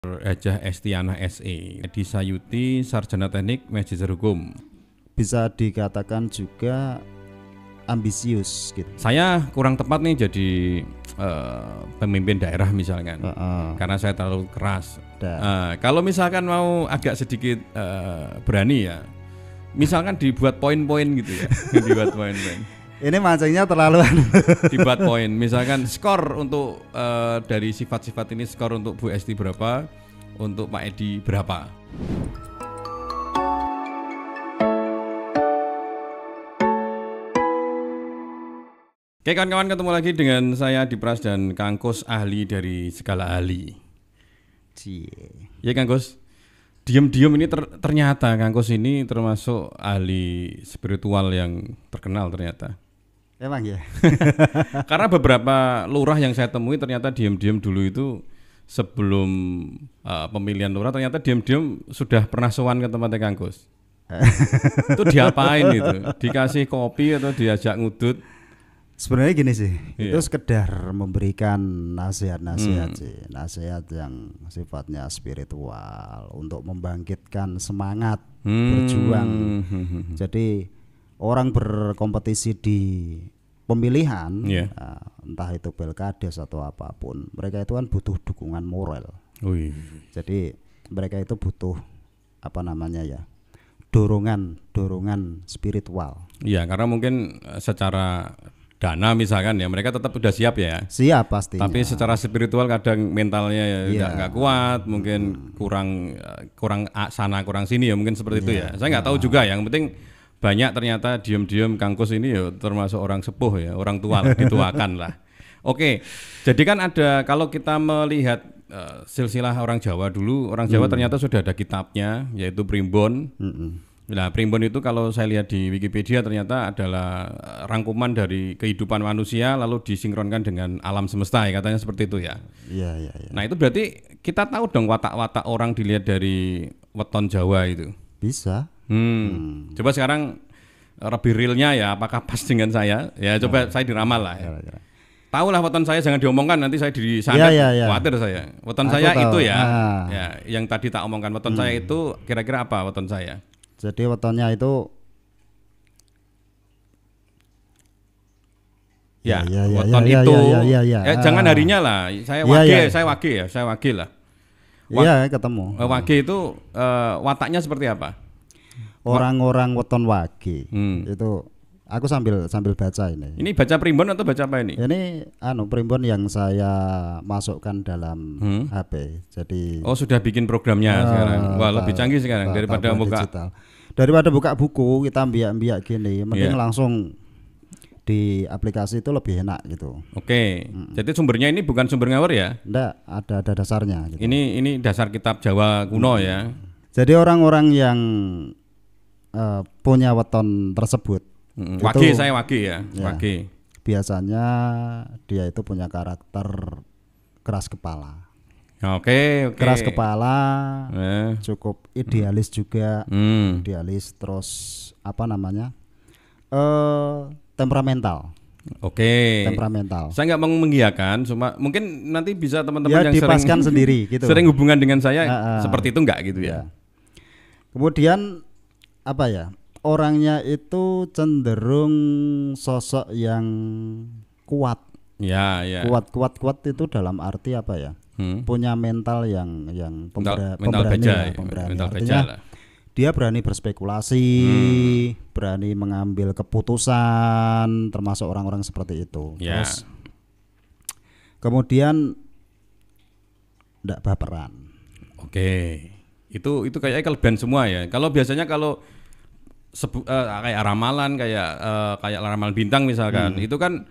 Hajah Estiana SE, Edi Sayuti, Sarjana Teknik, Magister Hukum. Bisa dikatakan juga ambisius gitu. Saya kurang tepat nih jadi pemimpin daerah misalkan, karena saya terlalu keras. Kalau misalkan mau agak sedikit berani ya, misalkan dibuat poin-poin gitu ya, dibuat poin-poin. Ini mancingnya terlalu dibuat poin, misalkan skor untuk dari sifat-sifat ini, skor untuk Bu Esti berapa, untuk Pak Edi berapa. Oke kawan-kawan, ketemu lagi dengan saya Dipras dan Kang Kus, ahli dari segala ahli. Ya Kang Kus, diam-diam ini ternyata Kang Kus ini termasuk ahli spiritual yang terkenal ternyata. Emang ya. Karena beberapa lurah yang saya temui ternyata diam-diam dulu itu sebelum pemilihan lurah ternyata diam-diam sudah pernah sowan ke tempatnya Kang Kus. Itu diapain itu? Dikasih kopi atau diajak ngudut? Sebenarnya gini sih, itu sekedar memberikan nasihat-nasihat sih, nasihat yang sifatnya spiritual untuk membangkitkan semangat berjuang. Jadi orang berkompetisi di pemilihan, entah itu pilkades atau apapun, mereka itu kan butuh dukungan moral. Jadi mereka itu butuh dorongan spiritual. Iya, karena mungkin secara dana misalkan ya mereka tetap udah siap ya. Siap pastinya. Tapi secara spiritual kadang mentalnya ya nggak kuat, mungkin kurang sana kurang sini ya, mungkin seperti itu ya. Saya nggak tahu juga, yang penting banyak ternyata diam-diam Kang Kus ini ya termasuk orang sepuh ya, orang tua lah, dituakan lah. Oke, jadi kan ada, kalau kita melihat silsilah orang Jawa dulu, orang Jawa ternyata sudah ada kitabnya yaitu Primbon. Nah, Primbon itu kalau saya lihat di Wikipedia ternyata adalah rangkuman dari kehidupan manusia lalu disinkronkan dengan alam semesta ya, katanya seperti itu ya. Iya. Nah, itu berarti kita tahu dong watak-watak orang dilihat dari weton Jawa itu. Bisa. Coba sekarang lebih realnya ya, apakah pas dengan saya? Ya coba saya diramal lah ya. Tahu lah weton saya, jangan diomongkan nanti saya disantet, khawatir saya. Weton saya tahu. Itu ya, ya, yang tadi tak omongkan weton saya itu kira-kira apa weton saya? Jadi wetonnya itu weton itu. Jangan harinya lah. Saya wage lah. Iya, ketemu. Wage itu wataknya seperti apa? Orang-orang weton wage. Itu aku sambil baca ini. Ini baca Primbon atau baca apa ini? Ini Primbon yang saya masukkan dalam HP. Jadi sudah bikin programnya sekarang. Wah, lebih canggih sekarang daripada buka digital. Daripada buka buku kita ambil gini, mending langsung di aplikasi itu lebih enak gitu. Oke. Jadi sumbernya ini bukan sumber ngawur ya? Enggak, ada dasarnya gitu. Ini dasar kitab Jawa kuno ya. Jadi orang-orang yang punya weton tersebut, wage, saya wage ya. Wage. Biasanya dia itu punya karakter keras kepala. Oke. Keras kepala, cukup idealis juga, idealis, terus temperamental. Oke. Temperamental. Saya nggak mau mengiyakan, cuma mungkin nanti bisa teman-teman yang dipaskan sendiri gitu. Sering hubungan dengan saya seperti itu nggak gitu ya. Kemudian orangnya itu cenderung sosok yang kuat. Ya. Kuat itu dalam arti apa ya? Punya mental yang pemberani. Artinya dia berani berspekulasi, berani mengambil keputusan, termasuk orang-orang seperti itu. Terus kemudian tidak baperan. Oke. Itu kayaknya kelebihan semua ya. Kalau biasanya kayak ramalan, kayak ramalan bintang misalkan, itu kan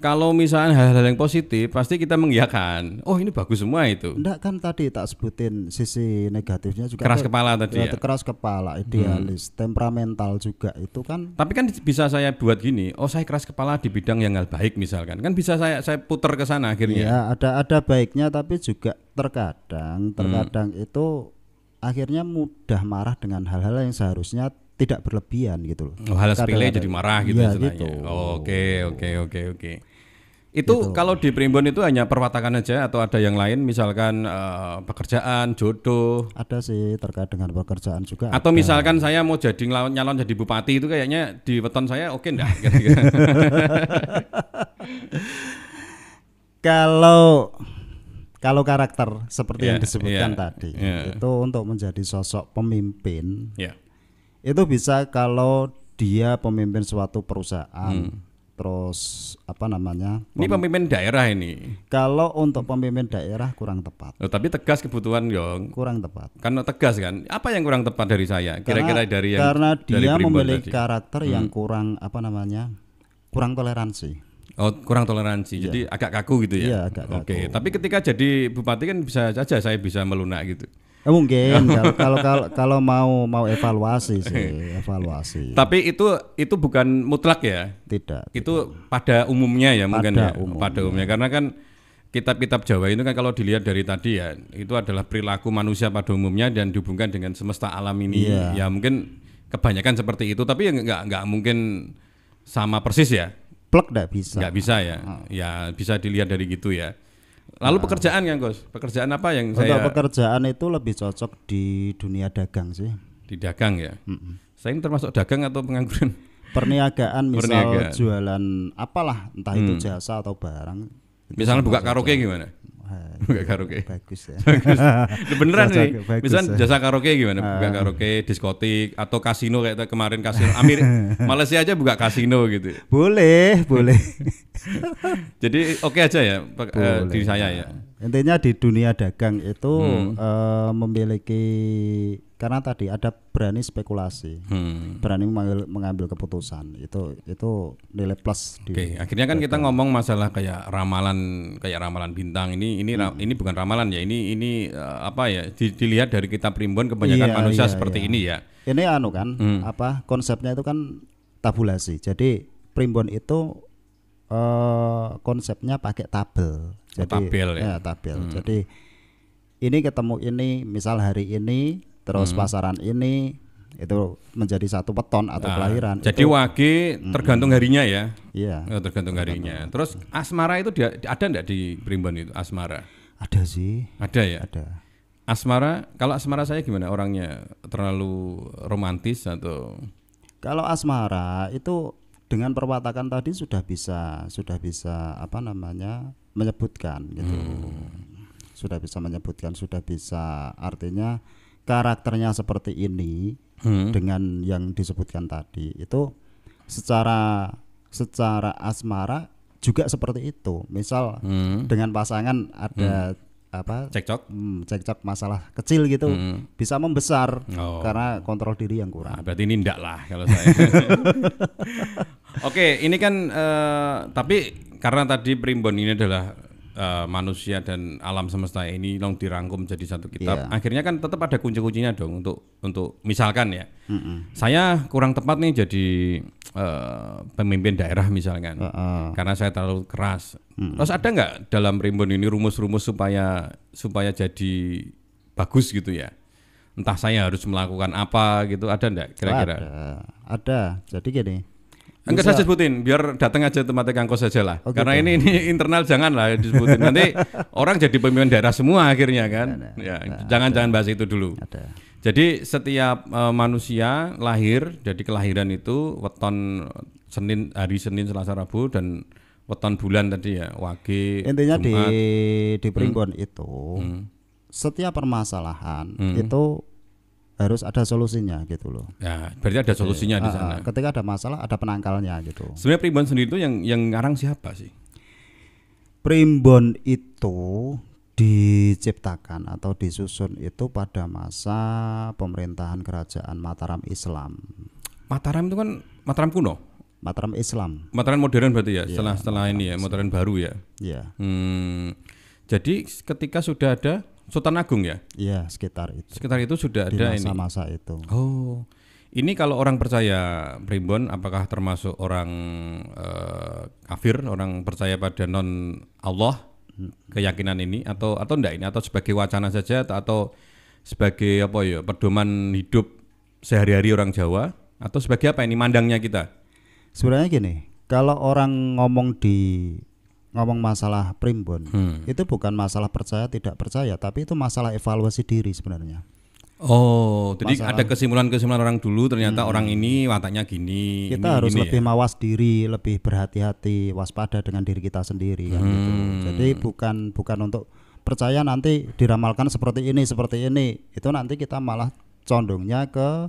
kalau misalnya hal-hal yang positif pasti kita mengiyakan. Oh, ini bagus semua itu. Enggak, kan tadi tak sebutin sisi negatifnya juga. Keras kepala tadi ya. Keras kepala, idealis, temperamental juga itu kan. Tapi kan bisa saya buat gini. Oh, saya keras kepala di bidang yang hal baik misalkan. Kan bisa saya putar ke sana akhirnya. Iya, ada baiknya, tapi juga terkadang itu akhirnya mudah marah dengan hal-hal yang seharusnya tidak berlebihan gitu loh. Hal sepele jadi marah gitu ya, istilahnya. Gitu. Oke. Itu kalau di Primbon itu hanya perwatakan aja atau ada yang lain, misalkan pekerjaan, jodoh. Ada sih terkait dengan pekerjaan juga. Atau ada. Misalkan saya mau jadi nyalon jadi bupati itu kayaknya di weton saya oke enggak? Kalau karakter seperti yang disebutkan tadi itu untuk menjadi sosok pemimpin, itu bisa kalau dia pemimpin suatu perusahaan. Terus apa namanya? Ini pemimpin daerah ini. Kalau untuk pemimpin daerah kurang tepat. Tapi tegas kebutuhan Yong. Kurang tepat. Kan tegas kan? Apa yang kurang tepat dari saya? Kira-kira dari yang karena dia dari memiliki karakter yang kurang apa namanya? Kurang toleransi. Oh, kurang toleransi. Jadi agak kaku gitu ya. Iya, agak kaku. Oke, tapi ketika jadi bupati kan bisa saja saya bisa melunak gitu. Mungkin kalau mau evaluasi sih, evaluasi. Tapi itu bukan mutlak ya? Tidak. Itu pada umumnya ya mungkin ya. Umumnya. Pada umumnya karena kan kitab-kitab Jawa itu kan kalau dilihat dari tadi ya, itu adalah perilaku manusia pada umumnya dan dihubungkan dengan semesta alam ini. Ya mungkin kebanyakan seperti itu, tapi nggak mungkin sama persis ya. Plek nggak bisa. Nggak bisa ya. Ya bisa dilihat dari gitu ya. Lalu pekerjaan kan Gus? Pekerjaan apa yang Untuk pekerjaan itu lebih cocok di dunia dagang sih. Di dagang ya? Saya ini termasuk dagang atau pengangguran? Perniagaan misal jualan apalah, entah itu jasa atau barang. Misalnya buka karaoke gimana? Buka karaoke. Bagus ya. Bagus. Beneran nih. Misalnya ya. jasa karaoke gimana? Buka karaoke, diskotik atau kasino kayak kemarin kasino. Malaysia aja buka kasino gitu. Boleh. Jadi oke aja ya diri saya ya. Intinya di dunia dagang itu memiliki, karena tadi ada berani spekulasi, berani mengambil keputusan, itu nilai plus. Oke, akhirnya kan kita ngomong masalah kayak ramalan bintang ini bukan ramalan ya, ini apa ya, dilihat dari kitab Primbon kebanyakan manusia seperti ini ya. Ini kan apa konsepnya itu kan tabulasi. Jadi Primbon itu konsepnya pakai tabel. Jadi tabel ya. Tabel. Jadi ini ketemu ini, misal hari ini, terus pasaran ini, itu menjadi satu weton atau kelahiran. Jadi wage tergantung harinya ya. Iya. Tergantung harinya. Terus asmara itu ada enggak di Primbon itu asmara? Ada sih. Ada ya? Ada. Asmara, kalau asmara saya gimana? Orangnya terlalu romantis atau? Kalau asmara itu dengan perwatakan tadi sudah bisa apa namanya menyebutkan gitu. Sudah bisa menyebutkan, sudah bisa, artinya karakternya seperti ini dengan yang disebutkan tadi itu secara asmara juga seperti itu. Misal dengan pasangan ada apa cekcok masalah kecil gitu bisa membesar karena kontrol diri yang kurang. Berarti ini enggak lah kalau saya. Oke, ini kan tapi karena tadi Primbon ini adalah manusia dan alam semesta ini dong dirangkum jadi satu kitab. Akhirnya kan tetap ada kunci-kuncinya dong untuk misalkan ya. Saya kurang tepat nih jadi pemimpin daerah misalkan. Karena saya terlalu keras. Terus ada nggak dalam Primbon ini rumus-rumus supaya jadi bagus gitu ya? Entah saya harus melakukan apa gitu, ada enggak kira-kira? Ada. Jadi gini. Enggak saya sebutin, biar datang aja tempatnya Kang Kos saja lah. Karena gitu. ini internal janganlah disebutin. Nanti orang jadi pemimpin daerah semua akhirnya kan. Jangan bahas itu dulu. Ada. Jadi setiap manusia lahir, jadi kelahiran itu weton hari Senin, Selasa, Rabu dan weton bulan tadi ya, Wage. Intinya Jumat. di Primbon itu setiap permasalahan itu harus ada solusinya gitu loh. Ya, berarti ada solusinya di sana. Ketika ada masalah ada penangkalnya gitu. Sebenarnya Primbon sendiri itu yang ngarang siapa sih? Primbon itu diciptakan atau disusun itu pada masa pemerintahan kerajaan Mataram Islam. Mataram itu kan Mataram kuno. Mataram Islam. Mataram modern berarti ya, setelah ini ya, modern baru ya. Iya. Jadi ketika sudah ada Sultan Agung ya? Iya, sekitar itu sudah di ada masa-masa ini. itu. Oh, ini kalau orang percaya Primbon, apakah termasuk orang kafir, orang percaya pada non Allah keyakinan ini, atau enggak ini, atau sebagai wacana saja, atau sebagai apa ya pedoman hidup sehari-hari orang Jawa, atau sebagai apa ini mandangnya kita? Sebenarnya gini, kalau orang ngomong di ngomong masalah primbon, itu bukan masalah percaya tidak percaya, tapi itu masalah evaluasi diri sebenarnya. Oh, jadi ada kesimpulan-kesimpulan orang dulu ternyata orang ini wataknya gini. Kita harus lebih mawas diri, lebih berhati-hati, waspada dengan diri kita sendiri kan gitu. Jadi bukan untuk percaya nanti diramalkan seperti ini. Itu nanti kita malah condongnya ke,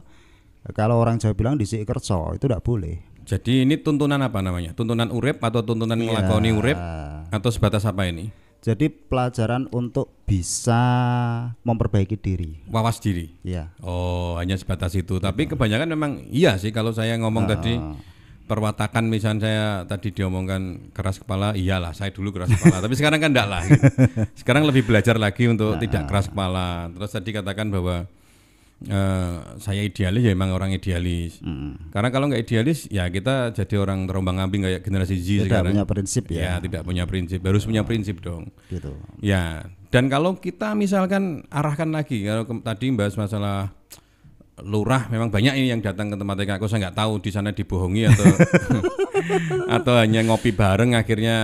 kalau orang Jawa bilang disik kerso, itu tidak boleh. Jadi ini tuntunan apa namanya? Tuntunan urip atau tuntunan ngelakoni urip atau sebatas apa ini? Jadi pelajaran untuk bisa memperbaiki diri, wawas diri. Iya. Oh, hanya sebatas itu. Tapi kebanyakan memang iya sih kalau saya ngomong tadi perwatakan, misalnya saya tadi diomongkan keras kepala, iyalah saya dulu keras kepala. Tapi sekarang kan enggak lah. Gitu. Sekarang lebih belajar lagi untuk tidak keras kepala. Terus tadi katakan bahwa saya idealis, ya memang orang idealis. Karena kalau nggak idealis ya kita jadi orang terombang-ambing kayak generasi Z sekarang. Tidak punya prinsip ya. Tidak punya prinsip, harus punya prinsip dong. Gitu. Ya, dan kalau kita misalkan arahkan lagi, kalau tadi bahas masalah lurah, memang banyak ini yang datang ke tempat aku, saya nggak tahu di sana dibohongi atau atau hanya ngopi bareng akhirnya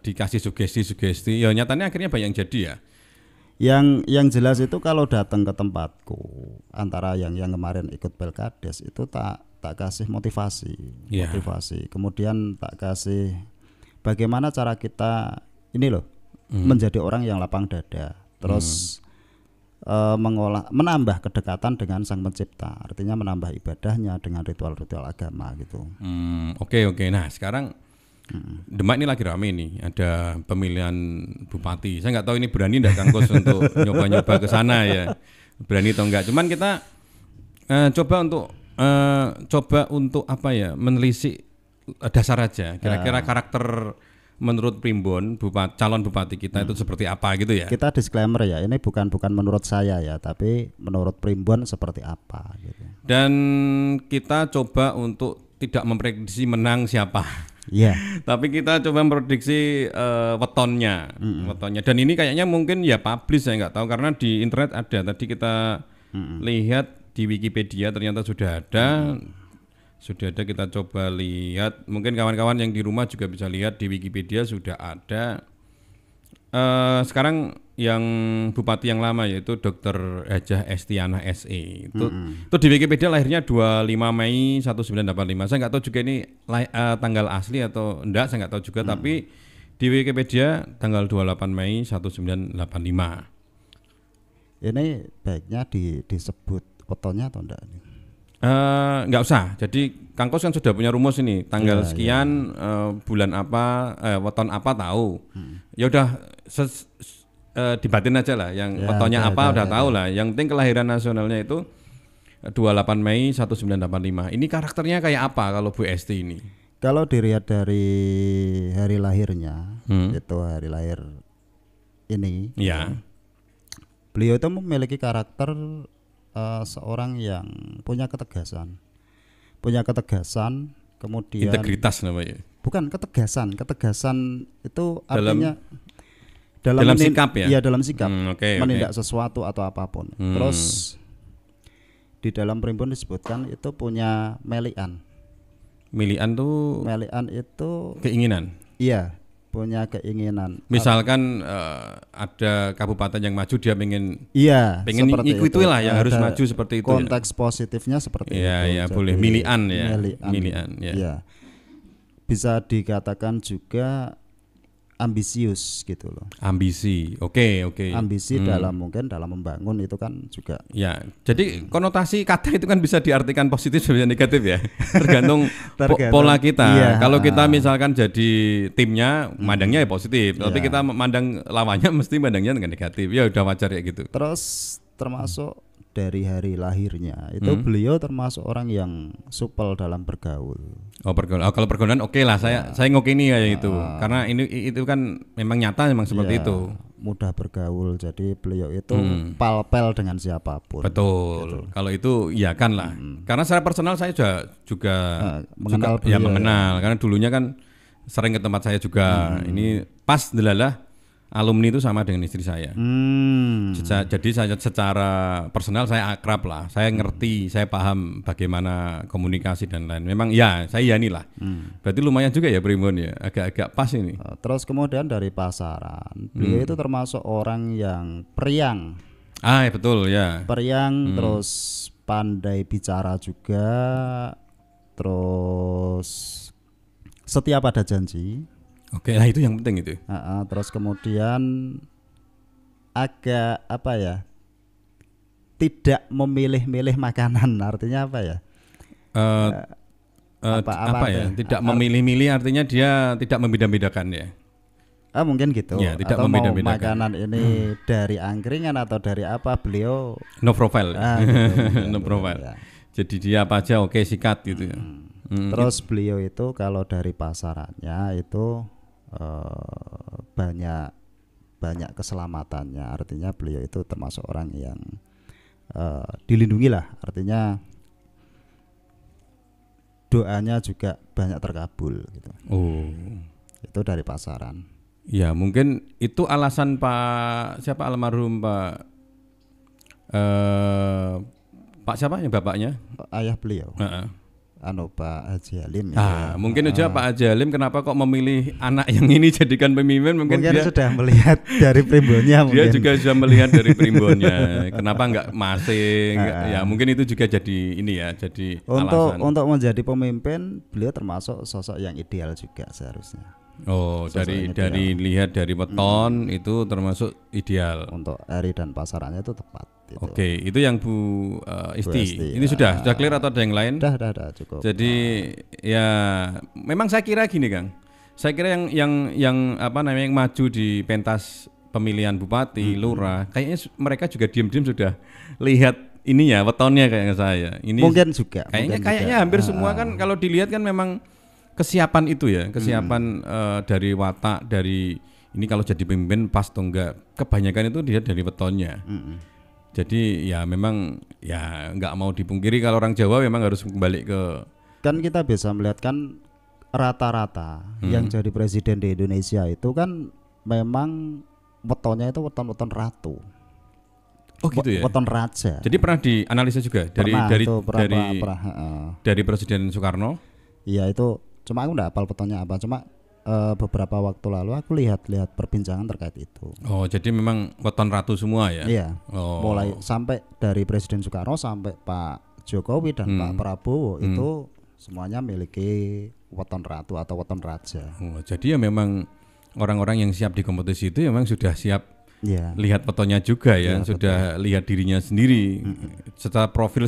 dikasih sugesti. Ya nyatanya akhirnya banyak yang jadi ya. Yang jelas itu kalau datang ke tempatku, antara yang kemarin ikut Pelkades itu tak kasih motivasi, kemudian tak kasih bagaimana cara kita ini loh menjadi orang yang lapang dada, terus menambah kedekatan dengan Sang Pencipta, artinya menambah ibadahnya dengan ritual-ritual agama gitu. Oke. Nah sekarang Demak ini lagi rame nih, ada pemilihan bupati. Saya nggak tahu ini berani enggak Kang Kos untuk nyoba-nyoba ke sana ya. Berani atau enggak. Cuman kita coba untuk apa ya, menelisik dasar aja. Kira-kira karakter menurut Primbon calon bupati kita itu seperti apa gitu ya. Kita disclaimer ya, ini bukan menurut saya ya, tapi menurut Primbon seperti apa gitu. Dan kita coba untuk tidak memprediksi menang siapa. Iya. Tapi kita coba memprediksi wetonnya. Dan ini kayaknya mungkin ya publish, saya nggak tahu karena di internet ada. Tadi kita lihat di Wikipedia ternyata sudah ada. Sudah ada, kita coba lihat. Mungkin kawan-kawan yang di rumah juga bisa lihat di Wikipedia sudah ada. Sekarang yang bupati yang lama yaitu Dr. Hajah Estiana SE itu di Wikipedia lahirnya 25 Mei 1985. Saya nggak tahu juga ini tanggal asli atau enggak, saya nggak tahu juga. Tapi di Wikipedia tanggal 28 Mei 1985. Ini baiknya disebut fotonya atau enggak? Nggak usah. Jadi Kang Kos kan sudah punya rumus ini, tanggal sekian, bulan apa, weton apa tahu. Ya udah dibatin aja lah, yang fotonya apa udah tahu lah. Yang penting kelahiran nasionalnya itu 28 Mei 1985. Ini karakternya kayak apa kalau Bu Esti ini? Kalau dilihat dari hari lahirnya, itu hari lahir ini. Ya. Beliau itu memiliki karakter seorang yang punya ketegasan, kemudian integritas namanya. Bukan ketegasan itu artinya dalam sikap ya. Iya, dalam sikap. Menindak sesuatu atau apapun. Terus di dalam Primbon disebutkan itu punya melian. Melian itu keinginan. Iya, punya keinginan. Misalkan ada kabupaten yang maju, dia pengen ngikuti lah yang harus maju seperti itu. Konteks positifnya seperti itu. Iya, boleh. Milian ya. Iya. Bisa dikatakan juga ambisius gitu loh. Ambisi. Oke. Ambisi dalam membangun itu kan juga. Ya. Jadi konotasi kata itu kan bisa diartikan positif bisa negatif ya. Tergantung pola kita. Iya. Kalau kita misalkan jadi timnya mandangnya ya positif, tapi kita mandang lawannya mesti mandangnya dengan negatif. Ya udah wajar ya gitu. Terus termasuk dari hari lahirnya itu beliau termasuk orang yang supel dalam bergaul. Kalau pergaulan oke lah, saya ngokini kayak itu. Karena itu kan memang nyata, memang seperti itu. Mudah bergaul, jadi beliau itu palpel dengan siapapun. Betul. Gitu. Kalau itu iya kan lah. Karena secara personal saya juga mengenal beliau. Ya mengenal. Karena dulunya kan sering ke tempat saya juga. Ini pas delalah alumni itu sama dengan istri saya. Jadi saya secara personal saya akrab lah, saya ngerti, saya paham bagaimana komunikasi dan lain. Memang ya saya inilah. Berarti lumayan juga ya Primbon ya, agak-agak pas ini. Terus kemudian dari pasaran, beliau itu termasuk orang yang periang. Ya betul ya. Periang, terus pandai bicara juga, terus setiap ada janji. Oke, nah itu yang penting itu. Terus kemudian agak apa ya? Tidak memilih-milih makanan, artinya apa ya? Apa ya? Tidak memilih-milih artinya dia tidak membeda-bedakan ya. Mungkin gitu. Ya, tidak atau mau membeda-bedakan. makanan ini dari angkringan atau dari apa, beliau no profile. Gitu, no profile. Ya. Jadi dia apa aja oke sikat gitu ya. Terus beliau itu kalau dari pasarannya itu banyak keselamatannya, artinya beliau itu termasuk orang yang dilindungi lah, artinya doanya juga banyak terkabul gitu. Itu dari pasaran. Ya mungkin itu alasan Pak siapa almarhum Pak siapa ya bapaknya? Ayah beliau. Pak Haji Halim. Mungkin aja Pak Haji Halim kenapa kok memilih anak yang ini jadikan pemimpin? Mungkin dia sudah melihat dari primbonnya. Dia juga sudah melihat dari primbonnya. Kenapa enggak masing? Ya mungkin itu juga jadi ini ya, jadi alasan. Untuk menjadi pemimpin, beliau termasuk sosok yang ideal juga seharusnya. Dari lihat dari weton itu termasuk ideal. Untuk eri dan pasarannya itu tepat. Gitu. Oke, itu yang Bu Isti. Ini sudah clear atau ada yang lain? Sudah cukup. Jadi ya memang saya kira gini Kang. Saya kira yang apa namanya yang maju di pentas pemilihan bupati, lurah, kayaknya mereka juga diam-diam sudah lihat ininya wetonnya kayak saya. Ini mungkin juga. Kayaknya hampir semua kan kalau dilihat kan memang kesiapan itu ya, kesiapan dari watak, dari ini kalau jadi pemimpin pas atau enggak, kebanyakan itu dia dari wetonnya. Jadi ya memang ya enggak mau dipungkiri kalau orang Jawa memang harus kembali ke, kan kita bisa melihat kan rata-rata yang jadi presiden di Indonesia itu kan memang wetonnya itu weton-weton ratu. Oh gitu ya. Weton raja. Jadi pernah dianalisa juga dari Presiden Soekarno? Iya itu. Cuma aku enggak hafal wetonnya apa. Cuma beberapa waktu lalu aku lihat perbincangan terkait itu. Oh, jadi memang weton ratu semua ya? Iya. Mulai sampai dari Presiden Soekarno sampai Pak Jokowi dan Pak Prabowo itu semuanya memiliki weton ratu atau weton raja. Jadi ya memang orang-orang yang siap di kompetisi itu memang sudah siap lihat wetonnya juga ya, sudah betul. Lihat dirinya sendiri secara profil,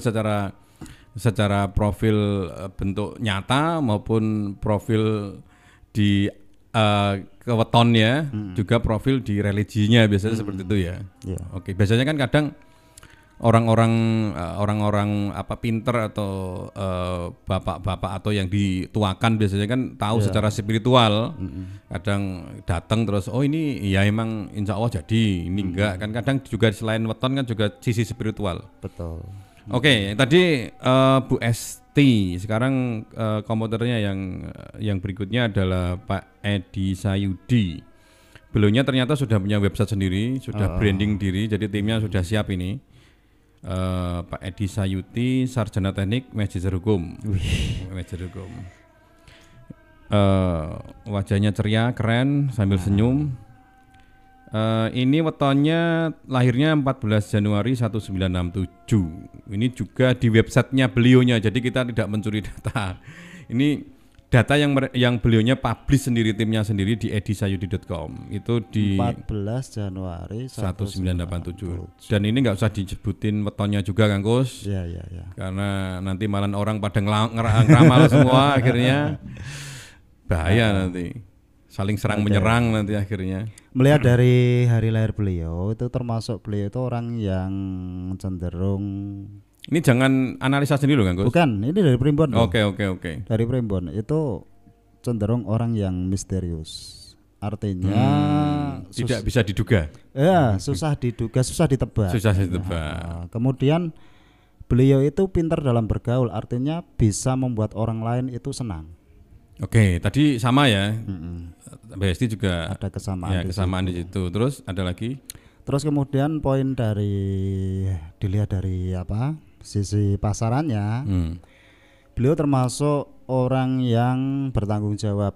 secara profil bentuk nyata maupun profil di kewetonnya, juga profil di religinya biasanya seperti itu ya. Oke, biasanya kan kadang orang-orang apa pinter atau bapak-bapak atau yang dituakan biasanya kan tahu secara spiritual. Kadang datang terus ini ya emang insya Allah jadi, ini enggak kan, kadang juga selain weton kan juga sisi spiritual. Betul. Oke, tadi Bu Esti, sekarang komputernya yang berikutnya adalah Pak Edi Sayudi. Beliaunya ternyata sudah punya website sendiri, sudah branding diri, jadi timnya sudah siap ini. Pak Edi Sayudi, sarjana teknik, magister hukum. Magister hukum. Wajahnya ceria, keren, sambil senyum. Ini wetonnya lahirnya 14 Januari 1967. Ini juga di websitenya beliaunya, jadi kita tidak mencuri data. Ini data yang beliaunya publish sendiri, timnya sendiri di edisayudi.com. Itu di 14 Januari 1987. Dan ini nggak usah disebutin wetonnya juga Kang Kus. Ya. Karena nanti malah orang pada ngeramal semua akhirnya bahaya nanti. Saling serang menyerang nanti akhirnya. Melihat dari hari lahir beliau itu termasuk beliau itu orang yang cenderung. Ini jangan analisa sendiri loh Kang Gus. Bukan, ini dari Primbon. Oke. Dari Primbon itu cenderung orang yang misterius. Artinya tidak bisa diduga. Ya, susah diduga, susah ditebak. Kemudian beliau itu pintar dalam bergaul, artinya bisa membuat orang lain itu senang. Oke, tadi sama ya. BSD juga ada kesamaan, kesamaan di situ. Terus ada lagi? Terus kemudian poin dilihat dari sisi pasarannya, beliau termasuk orang yang bertanggung jawab,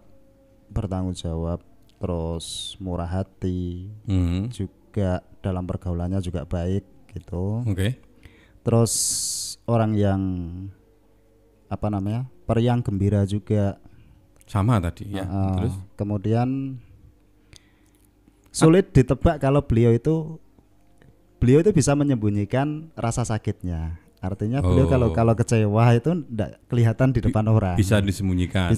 terus murah hati, juga dalam pergaulannya juga baik gitu. Terus orang yang periang gembira juga. Sama tadi ya. Terus kemudian sulit ditebak kalau beliau itu bisa menyembunyikan rasa sakitnya. Artinya beliau kalau kecewa itu tidak kelihatan di depan orang. Bisa disembunyikan.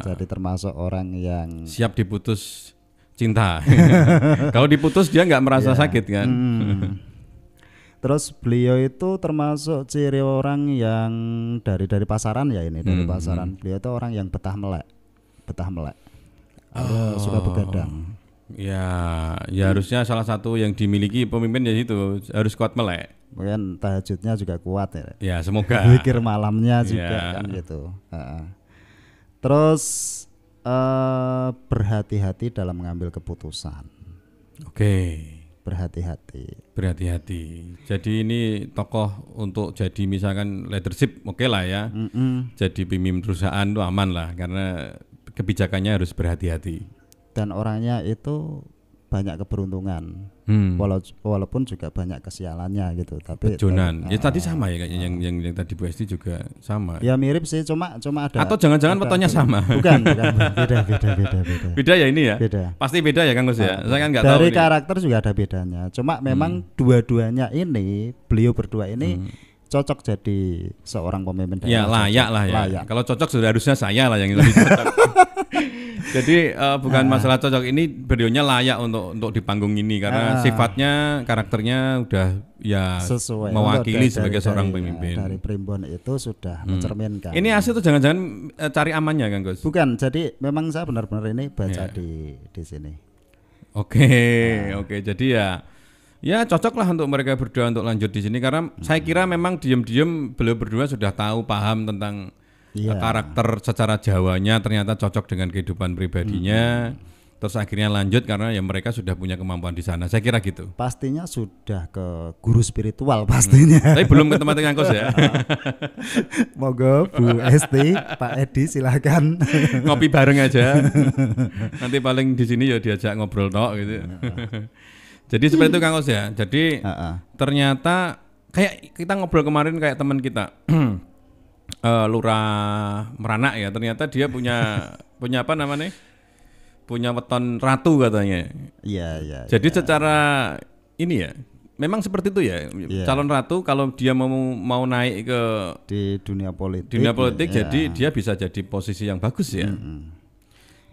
Jadi termasuk orang yang siap diputus cinta. Kalau diputus dia nggak merasa sakit kan. Terus beliau itu termasuk ciri orang yang dari pasaran ya ini, dari pasaran. Beliau itu orang yang betah melek. Suka begadang. Ya harusnya salah satu yang dimiliki pemimpin ya itu, harus kuat melek. Mungkin tahajudnya juga kuat ya. Ya semoga. Zikir malamnya juga kan gitu. Terus berhati-hati dalam mengambil keputusan. Berhati-hati. Jadi ini tokoh untuk jadi misalkan leadership lah ya. Jadi pemimpin perusahaan itu aman lah karena kebijakannya harus berhati-hati. Dan orangnya itu banyak keberuntungan. Walaupun juga banyak kesialannya gitu, tapi Jonan. Tadi sama ya kayaknya yang tadi Bu Esti juga sama. Ya mirip sih, cuma ada. Atau jangan-jangan wetonnya sama. Bukan, beda. Beda ya ini ya? Beda. Pasti beda ya Kang Gus ya. Saya kan nggak tahu. Dari karakter juga ada bedanya. Cuma memang dua-duanya ini, beliau berdua ini cocok jadi seorang pemimpin daerah. Ya layak lah ya. Layak. Kalau cocok sudah harusnya saya lah yang lebih cocok. Jadi bukan masalah cocok, ini beliaunya layak untuk di panggung ini karena sifatnya, karakternya udah ya sesuai, mewakili sebagai seorang pemimpin. Dari Primbon itu sudah mencerminkan. Ini asli tuh jangan-jangan cari amannya Kang Gus? Bukan, jadi memang saya benar-benar ini baca di sini. Oke, jadi ya cocok lah untuk mereka berdua untuk lanjut di sini karena saya kira memang diam-diam beliau berdua sudah tahu, paham tentang karakter secara Jawanya, ternyata cocok dengan kehidupan pribadinya. Terus akhirnya lanjut karena ya mereka sudah punya kemampuan di sana. Saya kira gitu. Pastinya sudah ke guru spiritual pastinya. Tapi belum ke tempat Kang Gus ya. Monggo Bu Esti, Pak Edi silakan ngopi bareng aja. Nanti paling di sini ya diajak ngobrol tok gitu. Jadi seperti itu Kang Gus ya. Jadi ternyata kayak kita ngobrol kemarin kayak teman kita. Lurah Meranak ya, ternyata dia punya apa namanya? Punya weton ratu katanya. Iya. Jadi secara ini ya, memang seperti itu ya. Calon ratu kalau dia mau naik ke di dunia politik. Jadi dia bisa jadi posisi yang bagus ya.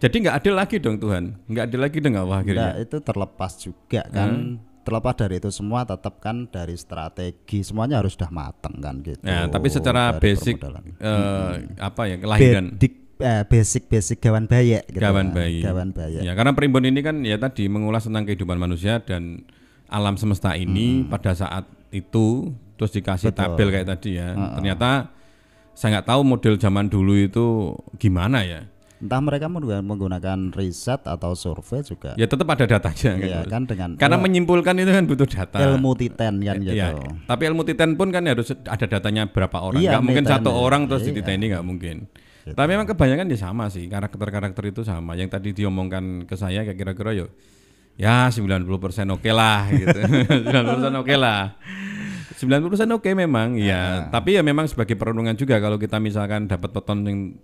Jadi nggak adil lagi dong Tuhan, nggak adil lagi dong Allah akhirnya. Nah, itu terlepas juga kan. Terlepas dari itu semua tetap kan dari strategi semuanya harus sudah matang kan gitu. Ya, tapi secara basic kelahiran basic gawan bayak gitu. Gawan bayi. Ya, karena Primbon ini kan ya tadi mengulas tentang kehidupan manusia dan alam semesta ini pada saat itu terus dikasih tabel kayak tadi ya. Ternyata saya nggak tahu model zaman dulu itu gimana ya. Entah mereka menggunakan riset atau survei juga. Ya tetap ada datanya kan karena menyimpulkan itu kan butuh data. Ilmu titen kan gitu. Ya. Tapi ilmu titen pun kan harus ada datanya berapa orang. Nggak mungkin satu orang terus dititeni nggak mungkin. Gitu. Tapi memang kebanyakan ya sama sih, karakter itu sama. Yang tadi diomongkan ke saya kayak kira-kira ya 90% oke lah gitu. 90% oke lah. 90% oke memang ya, tapi ya memang sebagai perundungan juga kalau kita misalkan dapat weton yang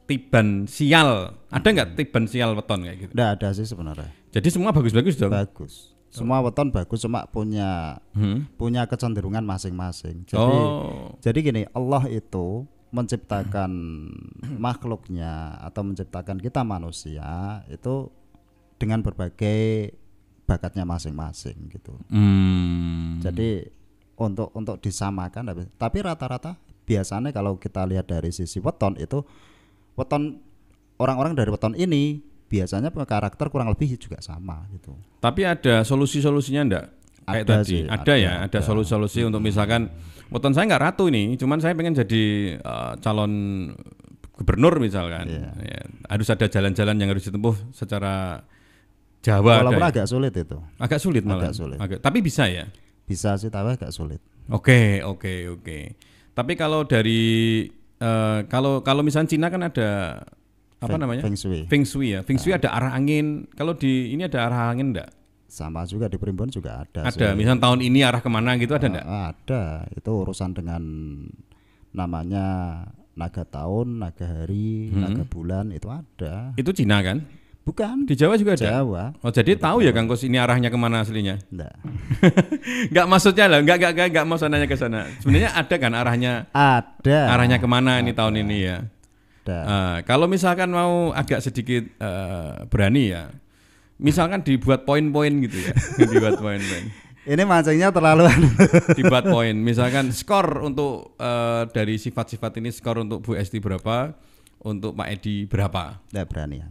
tiban sial. Ada nggak tiban sial weton kayak gitu? Nggak ada sih sebenarnya. Jadi semua bagus-bagus dong. Bagus. Semua weton bagus, cuma punya kecenderungan masing-masing. Jadi gini, Allah itu menciptakan makhluknya atau menciptakan kita manusia itu dengan berbagai bakatnya masing-masing gitu. Jadi untuk disamakan, tapi rata-rata biasanya kalau kita lihat dari sisi weton itu orang-orang dari weton ini biasanya karakter kurang lebih juga sama gitu. Tapi ada solusi-solusinya enggak? Kayak ada tadi, sih, ada solusi-solusi untuk misalkan weton saya nggak ratu ini, cuman saya pengen jadi calon gubernur misalkan, ya, harus ada jalan-jalan yang harus ditempuh secara Jawa. Walaupun agak sulit itu. Agak sulit malah. Tapi bisa ya? Bisa sih, tapi agak sulit. Oke. Tapi kalau dari kalau misalnya Cina kan ada apa namanya? Feng Shui. Feng Shui ya. Feng Shui ada arah angin. Kalau di ini ada arah angin enggak? Sama juga di Primbon juga ada. Ada. Misalnya tahun ini arah kemana gitu ada enggak? Ada. Itu urusan dengan namanya naga tahun, naga hari, naga bulan, itu ada. Itu Cina kan? Bukan. Di Jawa juga ada? Jawa. Oh jadi tahu ya Kang Kus ini arahnya kemana aslinya? Enggak. Enggak maksudnya lah, enggak mau sananya ke sana. Sebenarnya ada kan arahnya? Ada. Arahnya kemana ini tahun ini ya? Ada. Kalau misalkan mau agak sedikit berani ya, misalkan dibuat poin-poin gitu ya, dibuat poin-poin. Ini mancingnya terlalu dibuat poin, misalkan skor untuk dari sifat-sifat ini, skor untuk Bu Esti berapa, untuk Pak Edi berapa? Enggak berani ya.